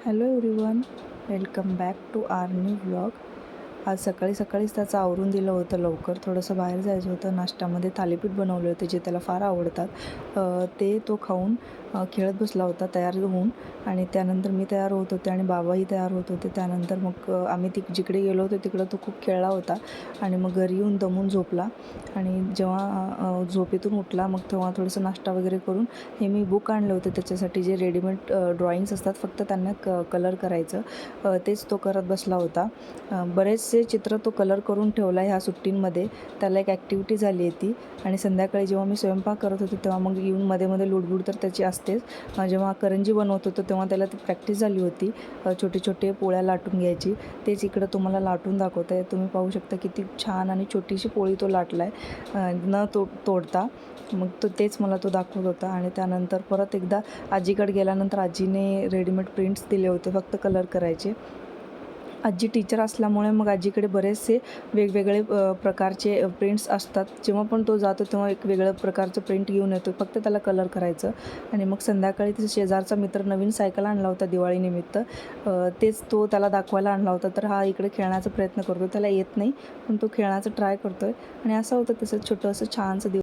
Hello everyone, welcome back to our new vlog. आज सकाळी सकाळीच त्याचं आवरून दिलं होतं लवकर. थोडंसं बाहेर जायचं होतं. नाश्त्यामध्ये थालीपीठ बनवले होते जे त्याला फार आवडतात. ते तो खाऊन खेळत बसला होता तयार होऊन. आणि त्यानंतर मी तयार होत होते आणि बाबाही तयार होत होते. त्यानंतर मग आम्ही जिकडे गेलो होतो तिकडं तो खूप खेळला होता आणि मग घरी येऊन दमून झोपला. आणि जेव्हा झोपेतून उठला मग तेव्हा थोडंसं नाश्ता वगैरे करून हे मी बुक आणलं होतं त्याच्यासाठी, जे रेडीमेड ड्रॉइंग्स असतात, फक्त त्यांना कलर करायचं, तेच तो करत बसला होता. बरेचसे चित्र तो कलर करून ठेवला ह्या सुट्टींमध्ये. त्याला एक ॲक्टिव्हिटी झाली आहे ती. आणि संध्याकाळी जेव्हा मी स्वयंपाक करत होते तेव्हा मग येऊन मध्ये मध्ये लुडबुड तर त्याची असतेच. जेव्हा करंजी बनवत होतो तेव्हा त्याला ती प्रॅक्टिस झाली होती. छोटे छोटे पोळ्या लाटून घ्यायची. तेच इकडं तुम्हाला लाटून दाखवत आहे. तुम्ही पाहू शकता किती छान आणि छोटीशी पोळी तो लाटला आहे न तोडता. मग तेच मला तो दाखवत होता. आणि त्यानंतर परत एकदा आजीकडे गेल्यानंतर आजीने रेडीमेड प्रिंट्स दिले होते, फक्त कलर करायचे. आजी टीचर असल्यामुळे मग आजीकडे बरेचसे वेगवेगळे प्रकारचे प्रिंट्स असतात. जेव्हा पण तो जातो तेव्हा एक वेगळं प्रकारचं प्रिंट घेऊन येतो, फक्त त्याला कलर करायचं. आणि मग संध्याकाळी तिचा शेजारचा मित्र नवीन सायकल आणला होता दिवाळीनिमित्त. तेच तो त्याला दाखवायला आणला होता. तर हा इकडे खेळण्याचा प्रयत्न करतो. त्याला येत नाही पण तो खेळण्याचा ट्राय करतो आहे. आणि असं होतं तसं छोटंसं छानसं